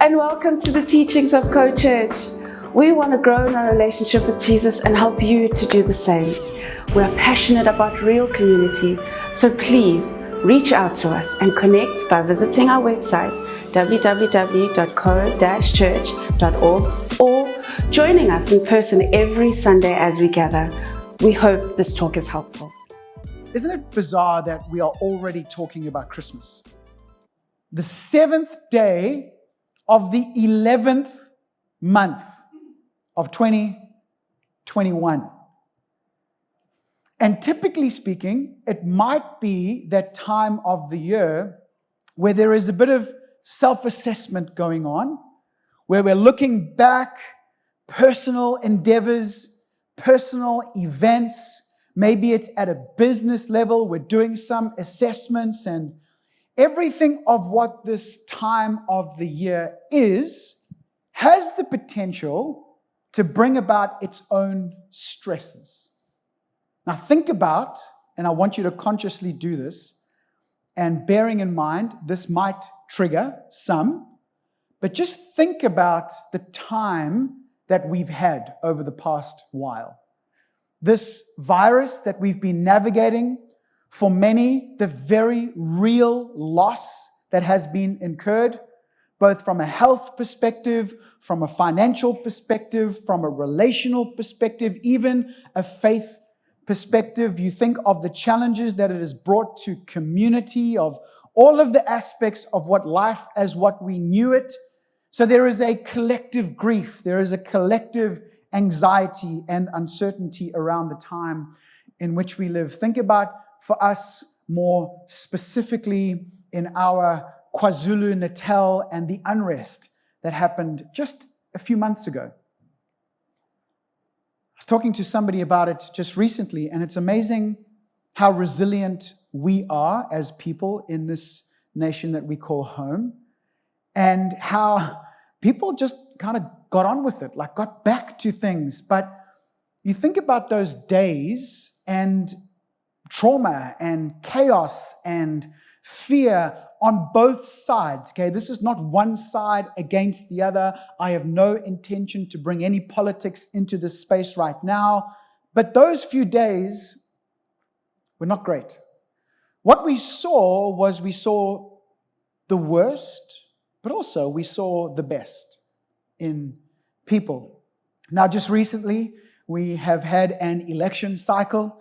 and welcome to the teachings of Co-Church. We want to grow in our relationship with Jesus and help you to do the same. We are passionate about real community, so please reach out to us and connect by visiting our website www.co-church.org or joining us in person every Sunday as we gather. We hope this talk is helpful. Isn't it bizarre that we are already talking about Christmas? The 7th day of the 11th month of 2021. And typically speaking, it might be that time of the year where there is a bit of self-assessment going on, where we're looking back, personal endeavors, personal events. Maybe it's at a business level, we're doing some assessments, and everything of what this time of the year has the potential to bring about its own stresses. Now think about, and I want you to consciously do this, and bearing in mind this might trigger some, but just think about the time that we've had over the past while. This virus that we've been navigating, for many, the very real loss that has been incurred, both from a health perspective, from a financial perspective, from a relational perspective, even a faith perspective. You think of the challenges that it has brought to community, of all of the aspects of what life as what we knew it. So there is a collective grief, there is a collective anxiety and uncertainty around the time in which we live. Think about, for us, more specifically in our KwaZulu-Natal and the unrest that happened just a few months ago. I was talking to somebody about it just recently, and it's amazing how resilient we are as people in this nation that we call home, and how people just kind of got on with it, like got back to things. But you think about those days and trauma and chaos and fear on both sides, okay? This is not one side against the other. I have no intention to bring any politics into this space right now, but those few days were not great. What we saw the worst, but also we saw the best in people. Now, just recently, we have had an election cycle.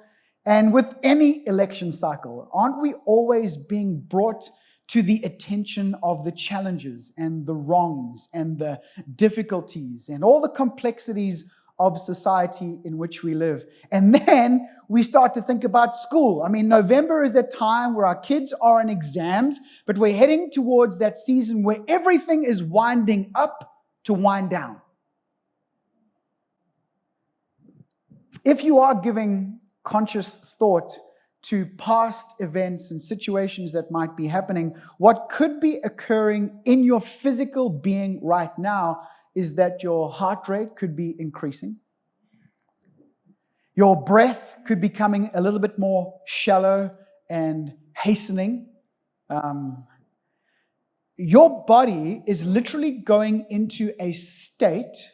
And with any election cycle, aren't we always being brought to the attention of the challenges and the wrongs and the difficulties and all the complexities of society in which we live? And then we start to think about school. I mean, November is that time where our kids are in exams, but we're heading towards that season where everything is winding up to wind down. If you are giving conscious thought to past events and situations that might be happening, what could be occurring in your physical being right now is that your heart rate could be increasing. Your breath could be becoming a little bit more shallow and hastening. Your body is literally going into a state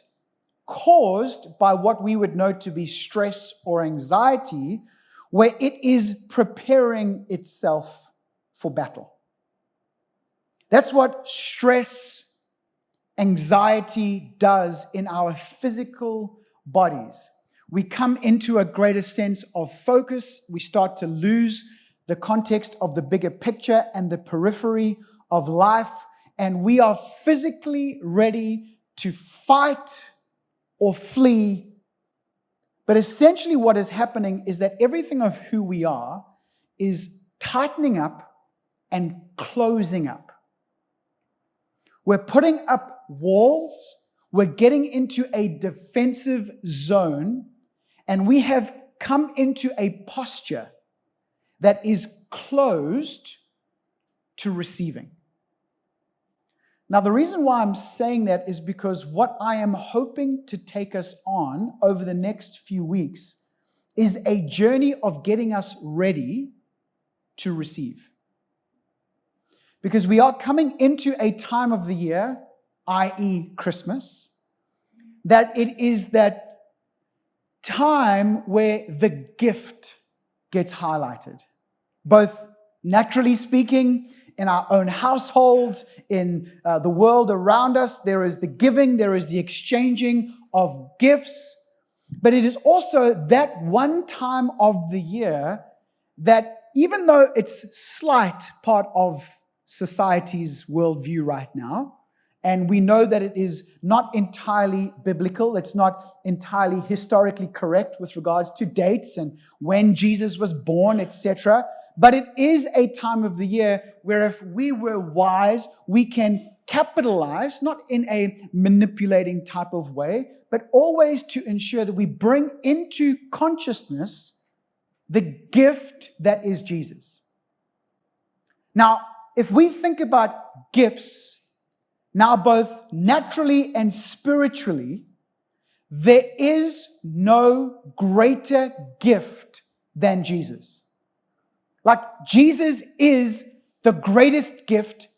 caused by what we would know to be stress or anxiety, where it is preparing itself for battle. That's what stress, anxiety does in our physical bodies. We come into a greater sense of focus. We start to lose the context of the bigger picture and the periphery of life, and we are physically ready to fight or flee. But essentially what is happening is that everything of who we are is tightening up and closing up. We're putting up walls, we're getting into a defensive zone, and we have come into a posture that is closed to receiving. Now, the reason why I'm saying that is because what I am hoping to take us on over the next few weeks is a journey of getting us ready to receive. Because we are coming into a time of the year i.e. Christmas, that it is that time where the gift gets highlighted, both naturally speaking, in our own households, in the world around us. There is the giving, there is the exchanging of gifts, but it is also that one time of the year that, even though it's slight part of society's worldview right now, and we know that it is not entirely biblical, it's not entirely historically correct with regards to dates and when Jesus was born, etc. But it is a time of the year where, if we were wise, we can capitalize, not in a manipulating type of way, but always to ensure that we bring into consciousness the gift that is Jesus. Now, if we think about gifts, now both naturally and spiritually, there is no greater gift than Jesus. Like, Jesus is the greatest gift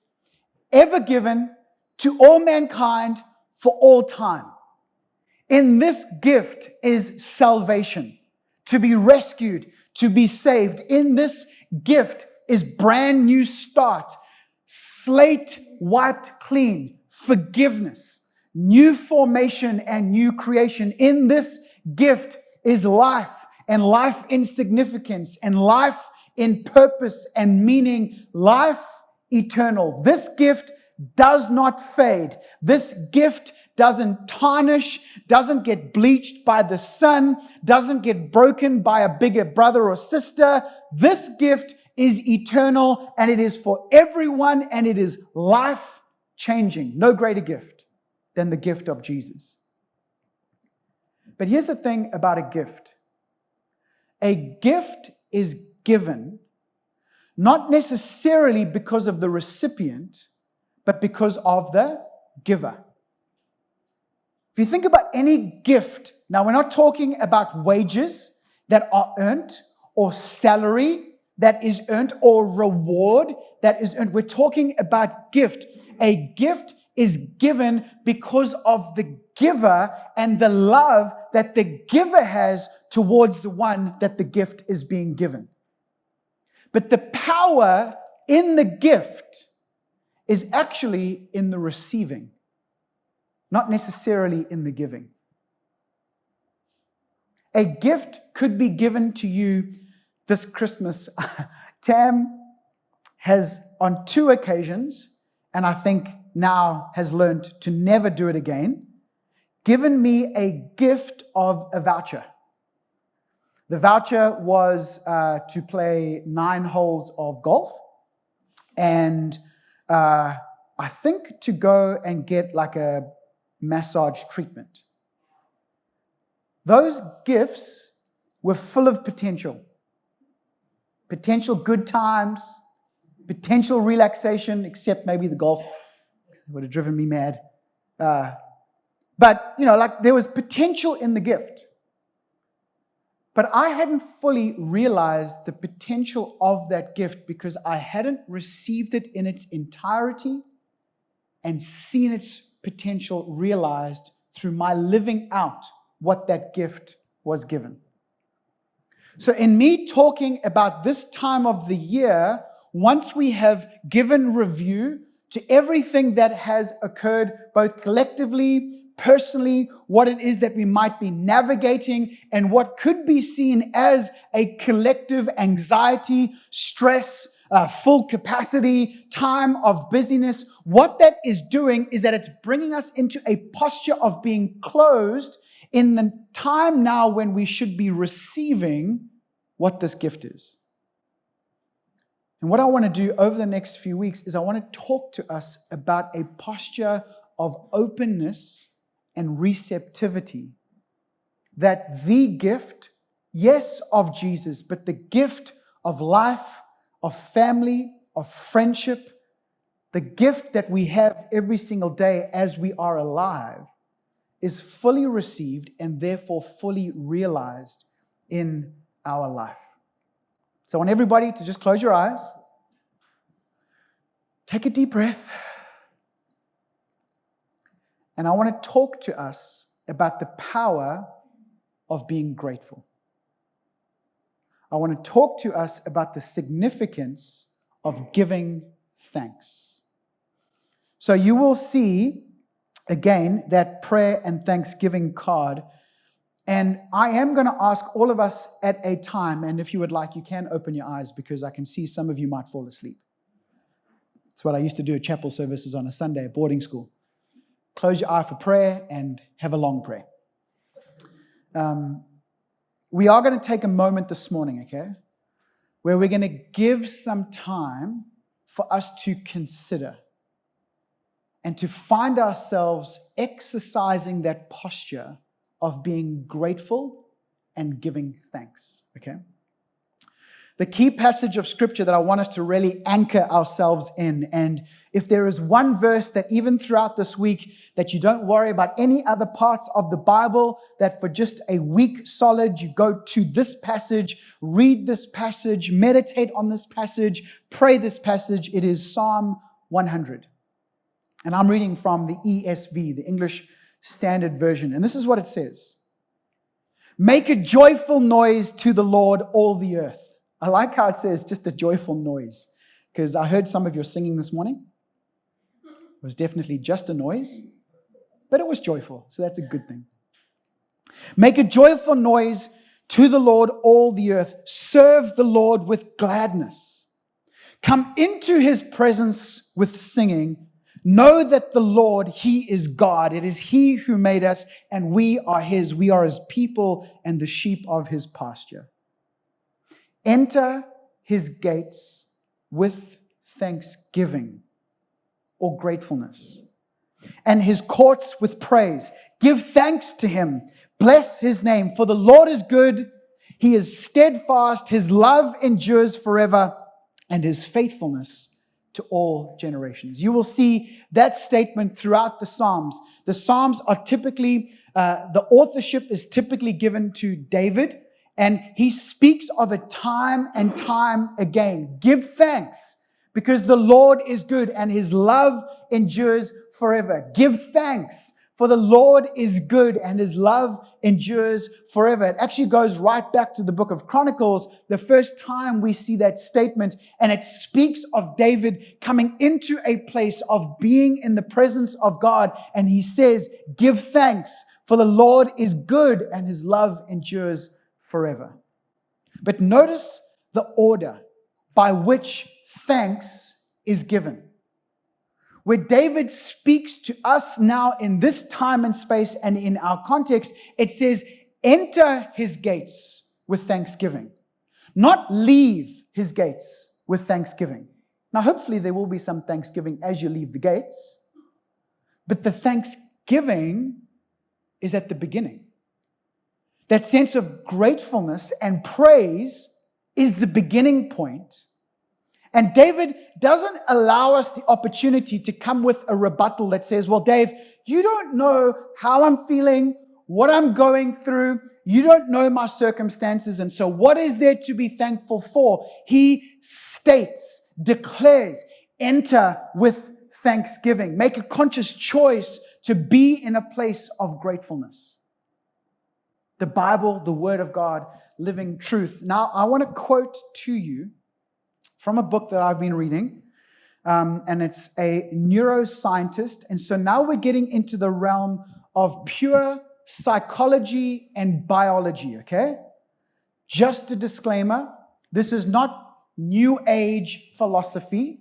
ever given to all mankind for all time. In this gift is salvation, to be rescued, to be saved. In this gift is brand new start, slate wiped clean, forgiveness, new formation and new creation. In this gift is life, and life in significance, and life in purpose and meaning, life eternal. This gift does not fade. This gift doesn't tarnish, doesn't get bleached by the sun, doesn't get broken by a bigger brother or sister. This gift is eternal, and it is for everyone, and it is life-changing. No greater gift than the gift of Jesus. But here's the thing about a gift. A gift is given not necessarily because of the recipient, but because of the giver. If you think about any gift, now we're not talking about wages that are earned, or salary that is earned, or reward that is earned. We're talking about gift. A gift is given because of the giver and the love that the giver has towards the one that the gift is being given. But the power in the gift is actually in the receiving, not necessarily in the giving. A gift could be given to you this Christmas. Tam has, on 2 occasions, and I think now has learned to never do it again, given me a gift of a voucher. The voucher was to play 9 holes of golf, and I think to go and get like a massage treatment. Those gifts were full of potential. Potential good times, potential relaxation, except maybe the golf would have driven me mad. But, like, there was potential in the gift. But I hadn't fully realized the potential of that gift because I hadn't received it in its entirety and seen its potential realized through my living out what that gift was given. So in me talking about this time of the year, once we have given review to everything that has occurred, both collectively, personally, what it is that we might be navigating, and what could be seen as a collective anxiety, stress, full capacity, time of busyness, what that is doing is that it's bringing us into a posture of being closed in the time now when we should be receiving what this gift is. And what I want to do over the next few weeks is I want to talk to us about a posture of openness and receptivity. That the gift, yes, of Jesus, but the gift of life, of family, of friendship, the gift that we have every single day as we are alive, is fully received and therefore fully realized in our life. So I want everybody to just close your eyes, take a deep breath, And I want to talk to us about the power of being grateful. I want to talk to us about the significance of giving thanks. So you will see, again, that prayer and thanksgiving card. And I am going to ask all of us at a time, and if you would like, you can open your eyes because I can see some of you might fall asleep. It's what I used to do at chapel services on a Sunday at boarding school. Close your eye for prayer and have a long prayer. We are going to take a moment this morning, okay, where we're going to give some time for us to consider and to find ourselves exercising that posture of being grateful and giving thanks, okay? The key passage of scripture that I want us to really anchor ourselves in, and if there is one verse that even throughout this week that you don't worry about any other parts of the Bible, that for just a week solid you go to this passage, read this passage, meditate on this passage, pray this passage, it is Psalm 100. And I'm reading from the ESV, the English Standard Version, and this is what it says. Make a joyful noise to the Lord, all the earth. I like how it says just a joyful noise, because I heard some of your singing this morning. It was definitely just a noise, but it was joyful, so that's a good thing. Make a joyful noise to the Lord, all the earth. Serve the Lord with gladness. Come into his presence with singing. Know that the Lord, he is God. It is he who made us, and we are his. We are his people and the sheep of his pasture. Enter his gates with thanksgiving or gratefulness, and his courts with praise. Give thanks to him. Bless his name, for the Lord is good. He is steadfast. His love endures forever, and his faithfulness to all generations. You will see that statement throughout the Psalms. The Psalms are typically, the authorship is typically given to David, and he speaks of it time and time again. Give thanks because the Lord is good and his love endures forever. Give thanks for the Lord is good and his love endures forever. It actually goes right back to the book of Chronicles, the first time we see that statement, and it speaks of David coming into a place of being in the presence of God, and he says, give thanks for the Lord is good and his love endures forever. But notice the order by which thanks is given. Where David speaks to us now in this time and space and in our context, it says, enter his gates with thanksgiving, not leave his gates with thanksgiving. Now, hopefully there will be some thanksgiving as you leave the gates, but the thanksgiving is at the beginning. That sense of gratefulness and praise is the beginning point. And David doesn't allow us the opportunity to come with a rebuttal that says, well, Dave, you don't know how I'm feeling, what I'm going through. You don't know my circumstances. And so what is there to be thankful for? He states, declares, enter with thanksgiving. Make a conscious choice to be in a place of gratefulness. The Bible, the Word of God, living truth. Now, I want to quote to you from a book that I've been reading, and it's a neuroscientist. And so now we're getting into the realm of pure psychology and biology, okay? Just a disclaimer, this is not New Age philosophy.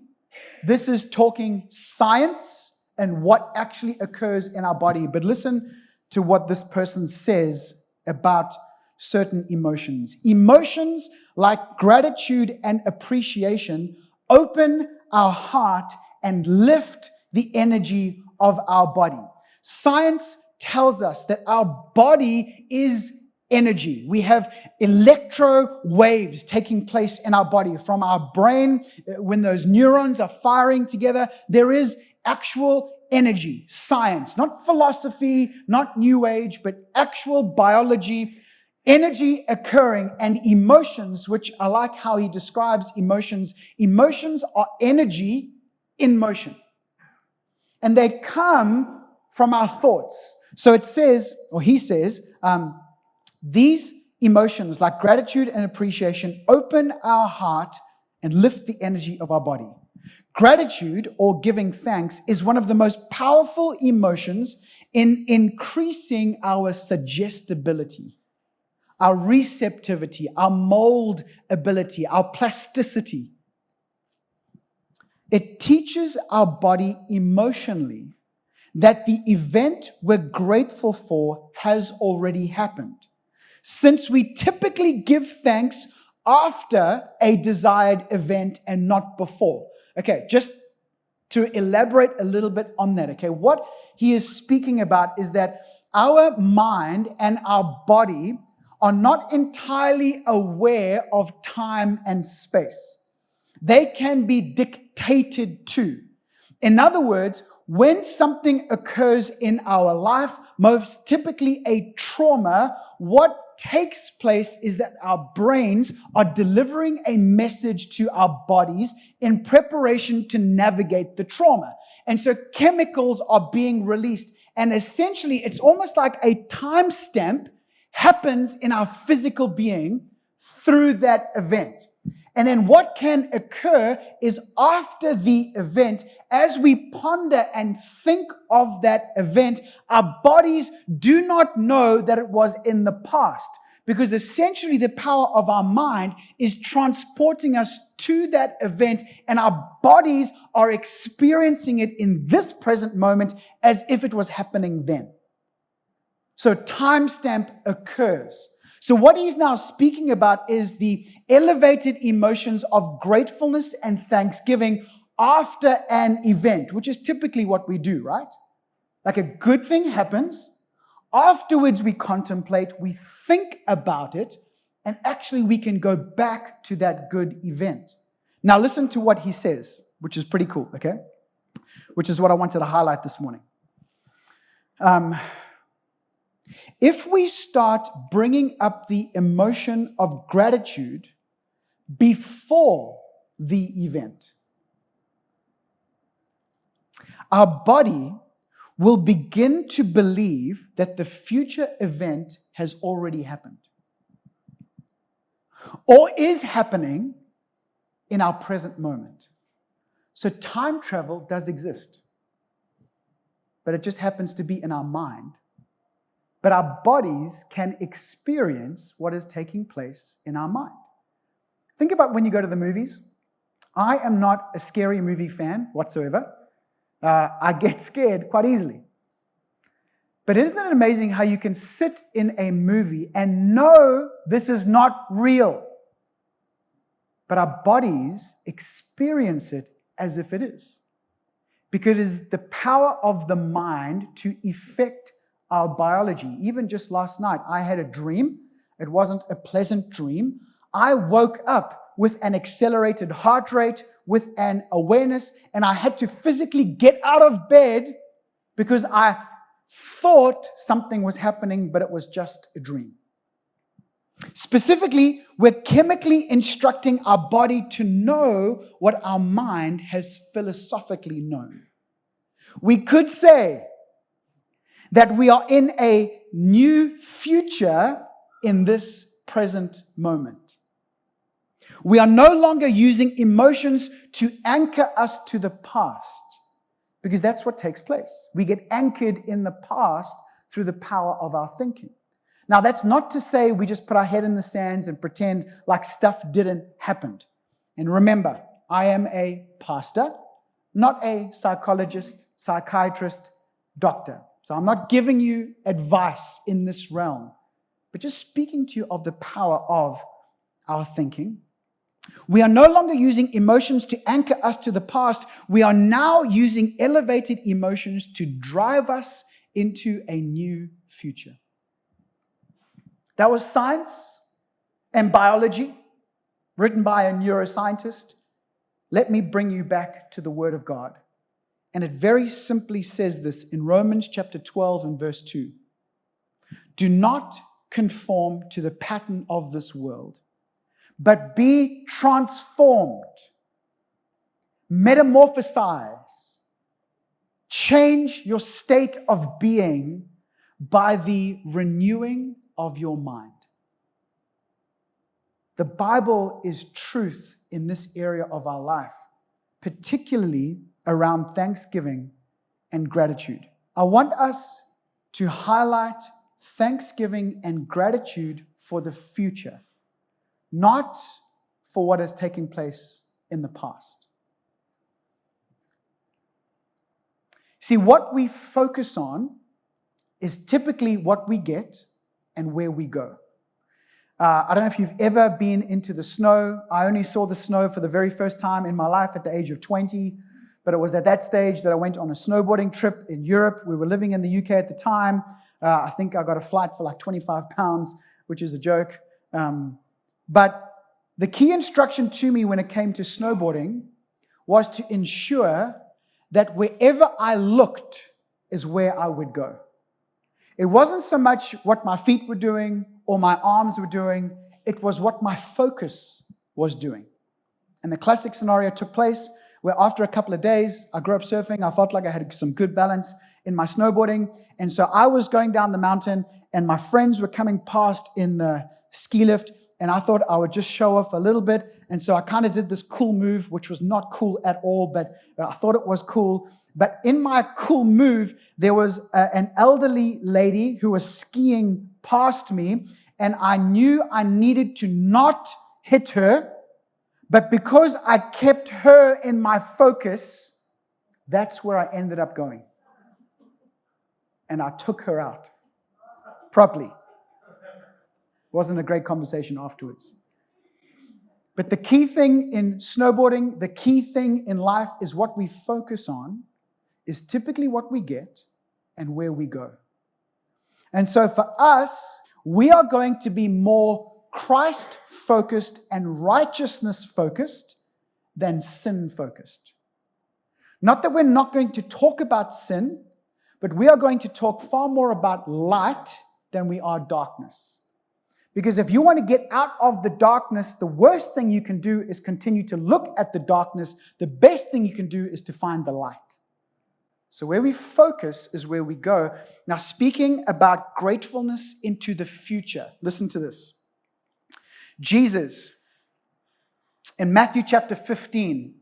This is talking science and what actually occurs in our body. But listen to what this person says about certain emotions. Emotions like gratitude and appreciation open our heart and lift the energy of our body. Science tells us that our body is energy. We have electro waves taking place in our body from our brain. When those neurons are firing together, there is actual energy, science, not philosophy, not New Age, but actual biology, energy occurring, and emotions, which I like how he describes emotions. Emotions are energy in motion. And they come from our thoughts. So it says, or he says, these emotions like gratitude and appreciation open our heart and lift the energy of our body. Gratitude, or giving thanks, is one of the most powerful emotions in increasing our suggestibility, our receptivity, our mold ability, our plasticity. It teaches our body emotionally that the event we're grateful for has already happened, since we typically give thanks after a desired event and not before. Okay, just to elaborate a little bit on that, okay, what he is speaking about is that our mind and our body are not entirely aware of time and space. They can be dictated to. In other words, when something occurs in our life, most typically a trauma, what takes place is that our brains are delivering a message to our bodies in preparation to navigate the trauma. And so chemicals are being released. And essentially, it's almost like a timestamp happens in our physical being through that event. And then what can occur is after the event, as we ponder and think of that event, our bodies do not know that it was in the past, because essentially the power of our mind is transporting us to that event, and our bodies are experiencing it in this present moment as if it was happening then. So timestamp occurs. So what he's now speaking about is the elevated emotions of gratefulness and thanksgiving after an event, which is typically what we do, right? Like a good thing happens, afterwards we contemplate, we think about it, and actually we can go back to that good event. Now listen to what he says, which is pretty cool, okay? Which is what I wanted to highlight this morning. If we start bringing up the emotion of gratitude before the event, our body will begin to believe that the future event has already happened or is happening in our present moment. So time travel does exist, but it just happens to be in our mind. But our bodies can experience what is taking place in our mind. Think about when you go to the movies. I am not a scary movie fan whatsoever. I get scared quite easily. But isn't it amazing how you can sit in a movie and know this is not real, but our bodies experience it as if it is? Because it is the power of the mind to effect our biology. Even just last night, I had a dream. It wasn't a pleasant dream. I woke up with an accelerated heart rate, with an awareness, and I had to physically get out of bed because I thought something was happening, but it was just a dream. Specifically, we're chemically instructing our body to know what our mind has philosophically known. We could say that we are in a new future in this present moment. We are no longer using emotions to anchor us to the past, because that's what takes place. We get anchored in the past through the power of our thinking. Now, that's not to say we just put our head in the sands and pretend like stuff didn't happen. And remember, I am a pastor, not a psychologist, psychiatrist, doctor. So I'm not giving you advice in this realm, but just speaking to you of the power of our thinking. We are no longer using emotions to anchor us to the past. We are now using elevated emotions to drive us into a new future. That was science and biology, written by a neuroscientist. Let me bring you back to the Word of God. And it very simply says this in Romans chapter 12 and verse 2. Do not conform to the pattern of this world, but be transformed. Metamorphosize. change your state of being by the renewing of your mind. The Bible is truth in this area of our life, particularly around thanksgiving and gratitude. I want us to highlight thanksgiving and gratitude for the future, not for what has taken place in the past. See, what we focus on is typically what we get and where we go. I don't know if you've ever been into the snow. I only saw the snow for the very first time in my life at the age of 20, but it was at that stage that I went on a snowboarding trip in Europe. We were living in the UK at the time. I think I got a flight for like 25 pounds, which is a joke. But the key instruction to me when it came to snowboarding was to ensure that wherever I looked is where I would go. It wasn't so much what my feet were doing or my arms were doing. It was what my focus was doing. And the classic scenario took place where after a couple of days, I grew up surfing. I felt like I had some good balance in my snowboarding. And so I was going down the mountain and my friends were coming past in the ski lift. And I thought I would just show off a little bit. And so I kind of did this cool move, which was not cool at all, but I thought it was cool. But in my cool move, there was an elderly lady who was skiing past me, and I knew I needed to not hit her, but because I kept her in my focus, that's where I ended up going. And I took her out properly. Wasn't a great conversation afterwards. But the key thing in snowboarding, the key thing in life is what we focus on is typically what we get and where we go. And so for us, we are going to be more Christ-focused and righteousness-focused than sin-focused. Not that we're not going to talk about sin, but we are going to talk far more about light than we are darkness. Because if you want to get out of the darkness, the worst thing you can do is continue to look at the darkness. The best thing you can do is to find the light. So where we focus is where we go. Now, speaking about gratefulness into the future, listen to this. Jesus, in Matthew chapter 15,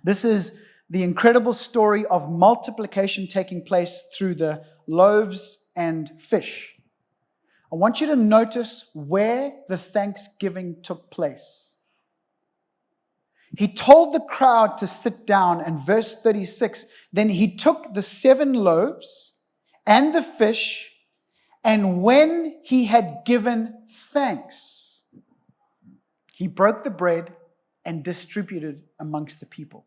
this is the incredible story of multiplication taking place through the loaves and fish. I want you to notice where the thanksgiving took place. He told the crowd to sit down, and verse 36, then he took the 7 loaves and the fish, and when he had given thanks, he broke the bread and distributed amongst the people.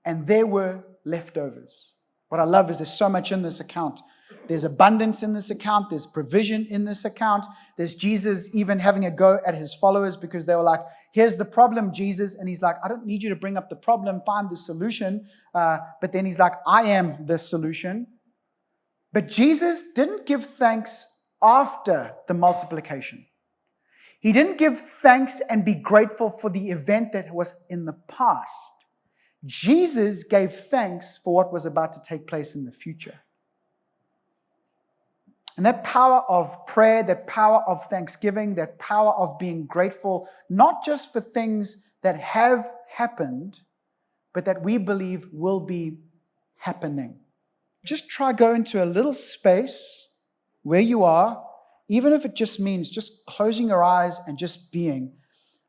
And there were leftovers. What I love is there's so much in this account. There's abundance in this account. There's provision in this account. There's Jesus even having a go at his followers because they were like, here's the problem, Jesus. And he's like, I don't need you to bring up the problem, find the solution. But then he's like, I am the solution. But Jesus didn't give thanks after the multiplication. He didn't give thanks and be grateful for the event that was in the past. Jesus gave thanks for what was about to take place in the future. And that power of prayer, that power of thanksgiving, that power of being grateful, not just for things that have happened, but that we believe will be happening. Just try go into a little space where you are, even if it just means just closing your eyes and just being.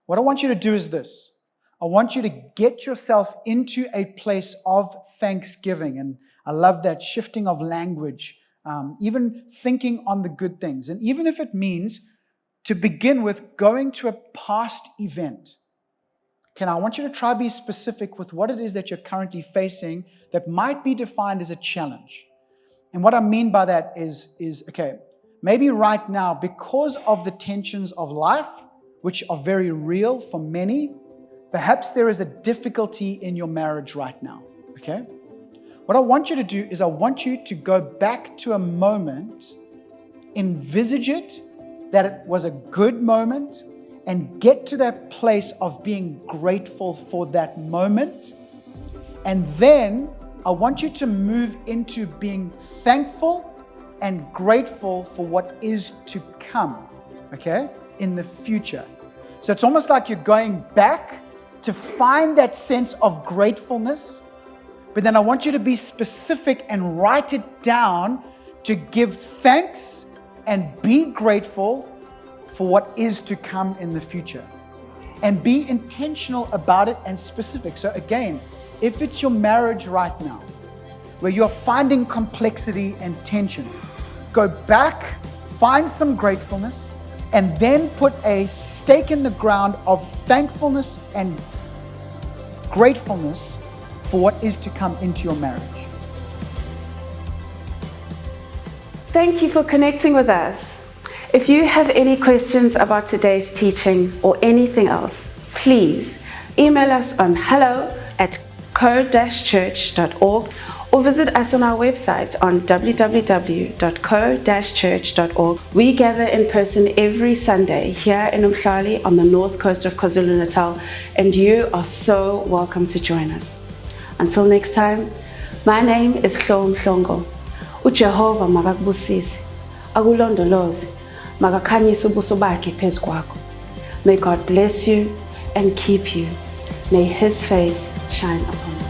What I want you to do is this. I want you to get yourself into a place of thanksgiving. And I love that shifting of language. Even thinking on the good things. And even if it means to begin with going to a past event. I want you to try to be specific with what it is that you're currently facing that might be defined as a challenge. And what I mean by that is okay, maybe right now, because of the tensions of life, which are very real for many, perhaps there is a difficulty in your marriage right now, okay? What I want you to do is I want you to go back to a moment, envisage it, that it was a good moment, and get to that place of being grateful for that moment. And then I want you to move into being thankful and grateful for what is to come, okay, in the future. So it's almost like you're going back to find that sense of gratefulness, but then I want you to be specific and write it down to give thanks and be grateful for what is to come in the future. And be intentional about it and specific. So again, if it's your marriage right now, where you're finding complexity and tension, go back, find some gratefulness, and then put a stake in the ground of thankfulness and gratefulness for what is to come into your marriage. Thank you for connecting with us. If you have any questions about today's teaching or anything else, please email us on hello@co-church.org or visit us on our website on www.co-church.org. We gather in person every Sunday here in Umhlali on the north coast of KwaZulu-Natal, and you are so welcome to join us. Until next time, my name is Hlo Mhlongo. UJehova makakubusise, akulondoloze, makakhanyise ubuso bakhe phezu kwakho. May God bless you and keep you. May His face shine upon you.